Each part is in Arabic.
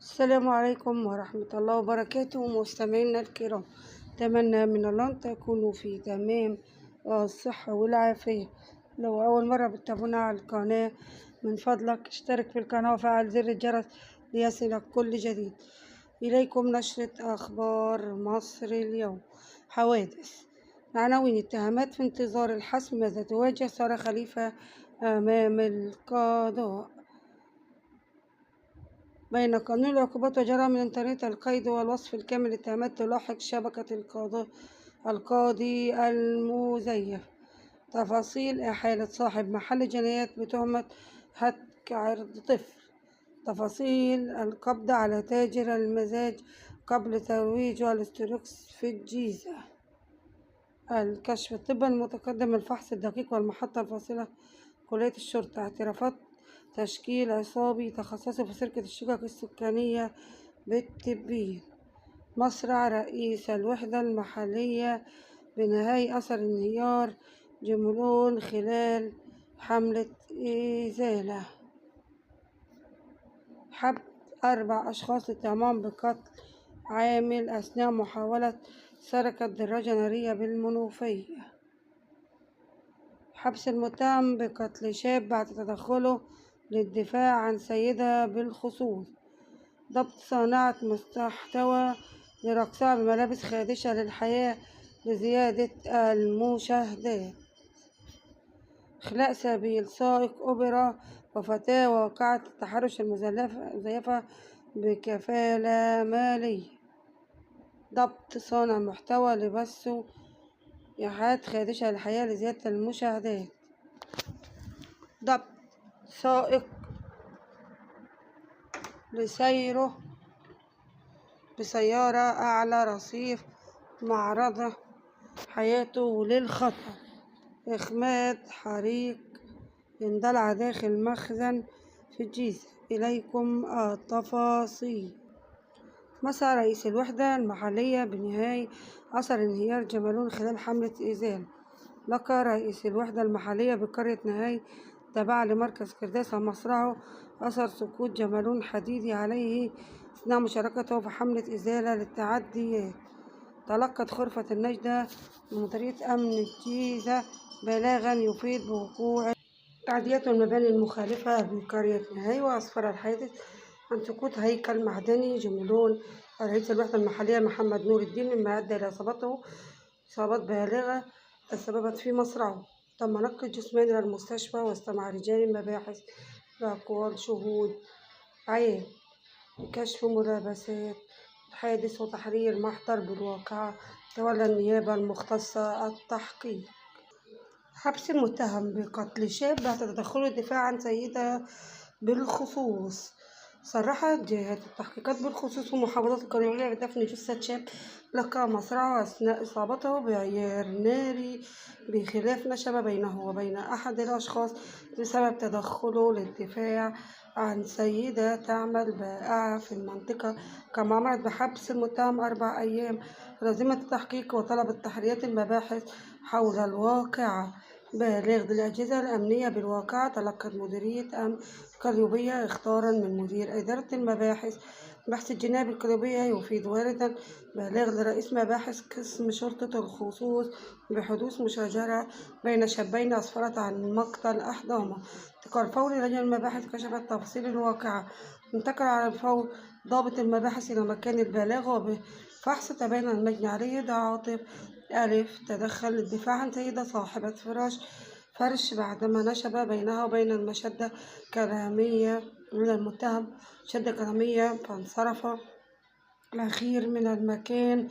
السلام عليكم ورحمة الله وبركاته مستمعينا الكرام. أتمنى من الله أن تكونوا في تمام الصحة والعافية. لو أول مرة بتتابعونا على القناة من فضلك اشترك في القناة وفعل زر الجرس ليصلك كل جديد. إليكم نشرة أخبار مصر اليوم. حوادث، عناوين: اتهامات في انتظار الحسم، ماذا تواجه سارة خليفة أمام القضاء؟ بين قانون العقوبات وجرائم الإنترنت القيد والوصف الكامل لاتهامات تلاحق شبكة القاضي المزيف. تفاصيل: إحالة صاحب محل جنايات بتهمة هتك عرض طفل. تفاصيل: القبض على تاجر المزاج قبل ترويجه الاستروكس في الجيزة. الكشف الطبي المتقدم، الفحص الدقيق والمحطة الفاصلة. كلية الشرطة، اعترافات تشكيل عصابي تخصصي في سرقة الشقق السكانية بالتبين. مصرع رئيس الوحدة المحلية بنهاية أثر انهيار جملون خلال حملة إزالة. حبس 4 أشخاص اتهامهم بقتل عامل أثناء محاولة سرقة دراجة نارية بالمنوفية. حبس المتهم بقتل شاب بعد تدخله للدفاع عن سيدة بالخصوص. ضبط صانعة محتوى لرقصها بملابس خادشة للحياة لزيادة المشاهدات. إخلاء سبيل سائق أوبرا وفتاة واقعة التحرش المزيفة بكفالة مالية. ضبط صانع محتوى لبثه إيحاءات خادشة للحياة لزيادة المشاهدات. ضبط سائق لسيره بسيارة أعلى رصيف معرضة حياته للخطر. إخماد حريق اندلع داخل مخزن في الجيزة. إليكم التفاصيل. مسعى رئيس الوحدة المحلية بنهاية أثر انهيار جملون خلال حملة إزالة. لقى رئيس الوحدة المحلية بقرية نهاية تابعة لمركز كرداسة مصرعه أثر سقوط جملون حديدي عليه أثناء مشاركته في حملة إزالة للتعديات. تلقت غرفة النجدة من مديرية أمن الجيزة بلاغا يفيد بوقوع تعديات المباني المخالفة بقرية نهاية، وأسفر الحادث عن سقوط هيكل معدني جملون رئيس الوحدة المحلية محمد نور الدين، مما أدى إلى إصابات بالغة تسببت في مصرعه. تم نقل جسمين إلى المستشفى، واستمع رجال المباحث لأقوال شهود عيان لكشف ملابسات الحادث وتحرير محضر بالواقعة. تولى النيابة المختصة التحقيق. حبس المتهم بقتل شاب بعد تدخله الدفاع عن سيدة بالخصوص. صرحت جهات التحقيقات بالخصوص والمحافظات القانونية بدفن جثة شاب لقى مصرعه أثناء إصابته بعيار ناري بخلاف نشب بينه وبين أحد الأشخاص بسبب تدخله للدفاع عن سيدة تعمل بائعة في المنطقة. كما أمرت بحبس المتهم 4 أيام لازمة التحقيق، وطلبت تحريات المباحث حول الواقعة. بالغ للأجهزة الأمنية بالواقعة. تلقت مديرية أمن القليوبية اخطارا من مدير إدارة المباحث بحث الجنائي بالقليوبية يفيد واردا بالغ لرئيس مباحث قسم شرطة الخصوص بحدوث مشاجرة بين شابين أسفرت عن مقتل أحدهما. انتقال فوري. لجنة المباحث كشفت تفاصيل الواقعة. انتقل على الفور ضابط المباحث إلى مكان البلاغ، وبفحص تبين المجني عليه عاطف ألف تدخل للدفاع عن سيدة صاحبة فرش بعدما نشب بينها وبين المشدة كلامية من المتهم شدة كلامية، فانصرف الأخير من المكان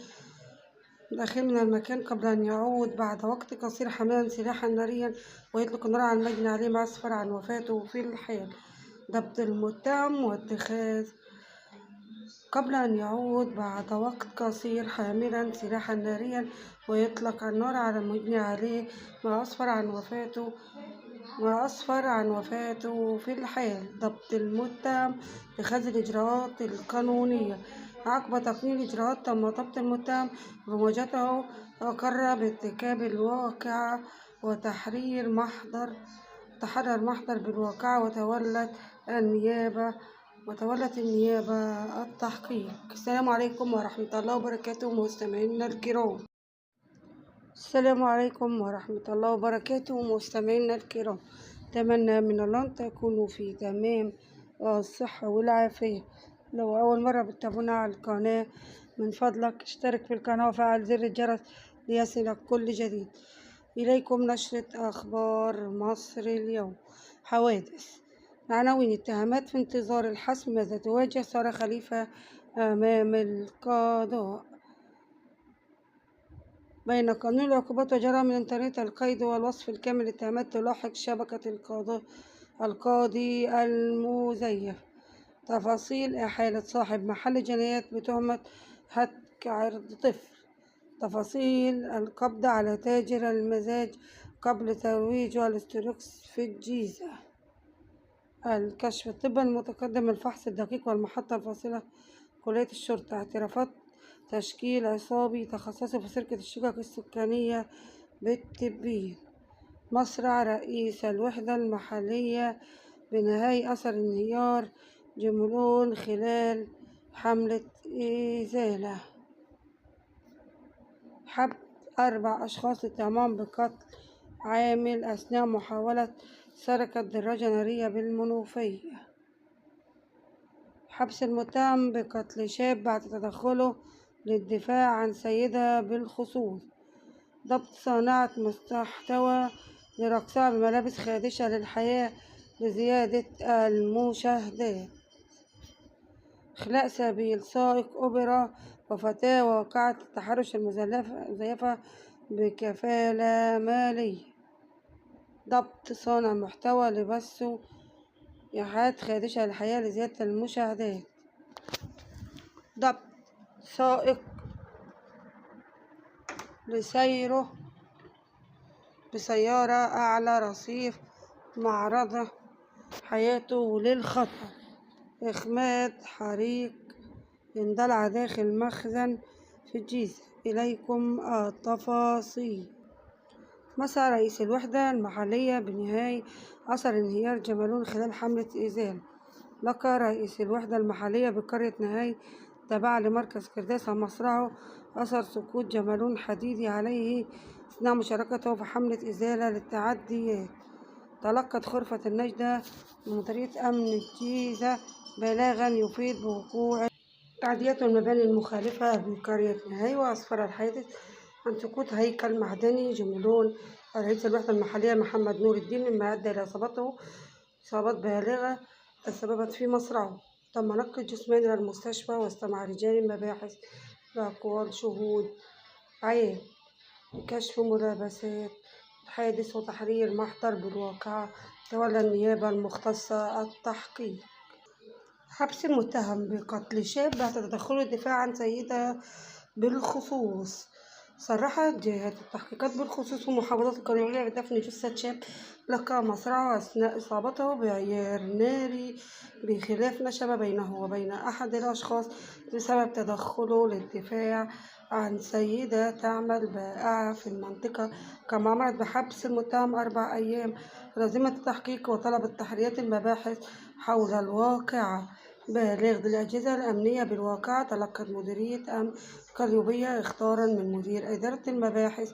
قبل أن يعود بعد وقت قصير حاملا سلاحا ناريا ويطلق النار على المجني عليه، ما أسفر عن وفاته في الحال. ضبط المتهم واتخاذ قبل أن يعود بعد وقت قصير حاملا سلاحا ناريا ويطلق النار على المجني عليه، ما أسفر عن وفاته في الحال. ضبط المتهم اتخاذ الإجراءات القانونية. عقب تقنين الإجراءات تم ضبط المتهم بمواجهته، وأقر بارتكاب الواقعة وتحرر محضر بالواقعة. وتولت النيابة وتولت النيابة التحقيق. السلام عليكم ورحمة الله وبركاته مستمعينا الكرام. السلام عليكم ورحمة الله وبركاته مستمعينا الكرام. أتمنى من الله أن تكونوا في تمام الصحة والعافية. لو أول مرة بتتابعونا على القناة من فضلك اشترك في القناة وفعل زر الجرس ليصلك كل جديد. إليكم نشرة أخبار مصر اليوم. حوادث. عناوين: اتهامات في انتظار الحسم، ماذا تواجه سارة خليفة أمام القضاء؟ بين قانون العقوبات وجرائم الإنترنت القيد والوصف الكامل لاتهامات تلاحق شبكة القاضي المزيف. تفاصيل: إحالة صاحب محل جنايات بتهمة هتك عرض طفل. تفاصيل: القبض على تاجر المزاج قبل ترويجه الاستروكس في الجيزة. الكشف الطبي المتقدم، الفحص الدقيق والمحطة الفاصلة كلية الشرطة. اعترافات تشكيل عصابي تخصصي في سرقة الشقق السكانية بالتبين. مصرع رئيس الوحدة المحلية بنهاية أثر انهيار جملون خلال حملة إزالة. حبس 4 أشخاص للتهمهم بقتل عامل أثناء محاولة سرقة دراجة نارية بالمنوفية. حبس المتهم بقتل شاب بعد تدخله للدفاع عن سيدة بالخصوص. ضبط صانعة محتوى لرقصها بملابس خادشة للحياة لزيادة المشاهدات. إخلاء سبيل سائق أوبرا وفتاة واقعة التحرش المزيفة بكفالة مالية. ضبط صانع محتوى لبثه إيحاءات خادشة للحياة لزيادة المشاهدات. ضبط سائق لسيره بسيارة أعلى رصيف معرضة حياته للخطر. إخماد حريق اندلع داخل مخزن في الجيزة. إليكم التفاصيل. مسعى رئيس الوحدة المحلية بنهاية أثر انهيار جملون خلال حملة إزالة. لقى رئيس الوحدة المحلية بقرية نهاية تابعة لمركز كرداسة مصرعه أثر سقوط جملون حديدي عليه أثناء مشاركته في حملة إزالة للتعديات. تلقت غرفة النجدة من مديرية أمن الجيزة بلاغا يفيد بوقوع تعديات المباني المخالفة بقرية نهاية، وأسفر الحادث عن سقوط هيكل معدني جملون رئيس الوحدة المحلية محمد نور الدين، مما أدى إلى إصابات بالغة تسببت في مصرعه. تم نقل الجثمان إلى المستشفى، واستمع رجال المباحث لأقوال شهود عيان لكشف ملابسات الحادث وتحرير محضر بالواقعة. تولى النيابة المختصة التحقيق. حبس المتهم بقتل شاب بعد تدخله الدفاع عن سيدة بالخصوص. صرحت جهات التحقيقات بالخصوص ومحافظة القليوبية بدفن جثة شاب لقى مصرعه أثناء إصابته بعيار ناري بخلاف نشب بينه وبين أحد الأشخاص بسبب تدخله للدفاع عن سيدة تعمل بائعة في المنطقة. كما أمرت بحبس المتهم 4 أيام لازمة التحقيق، وطلبت تحريات المباحث حول الواقعة. بالغ للأجهزة الأمنية بالواقعة. تلقت مديرية أمن القليوبية اختارا من مدير إدارة المباحث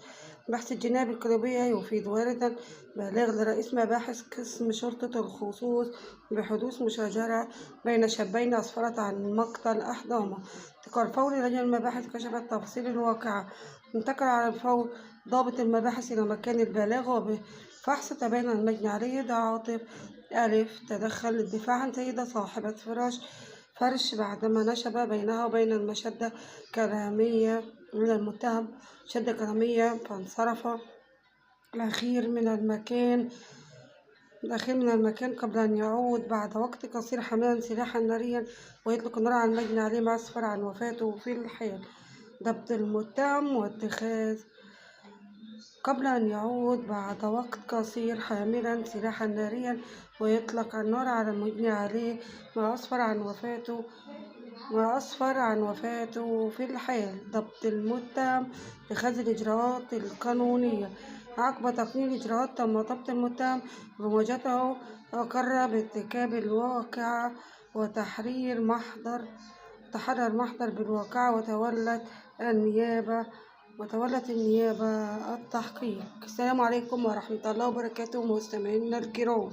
بحث الجنائي بالقليوبية يفيد واردا بالغ لرئيس مباحث قسم شرطة الخصوص بحدوث مشاجرة بين شابين أسفرت عن مقتل أحدهما. انتقال فوري. لجنة المباحث كشفت تفاصيل الواقعة. انتقل على الفور ضابط المباحث إلى مكان البلاغ، وبفحص تبين المجني عليه ده عاطف ألف تدخل للدفاع عن سيدة صاحبة فرش بعدما نشب بينها وبين المشدة كلامية من المتهم شدة كلامية، فانصرف الأخير من المكان قبل أن يعود بعد وقت قصير حاملا سلاحا ناريا ويطلق النار على المجني عليه، ما أسفر عن وفاته في الحال. ضبط المتهم واتخاذ قبل أن يعود بعد وقت قصير حاملا سلاحا ناريا ويطلق النار على المجني عليه، ما أسفر عن وفاته في الحال. ضبط المتهم لخذ الإجراءات القانونية. عقب تقنين الإجراءات تم ضبط المتهم ومواجهته، وأقر بارتكاب الواقعة وتحرير محضر تحرر محضر بالواقعة، وتولت النيابة التحقيق. السلام عليكم ورحمة الله وبركاته مستمعينا الكرام.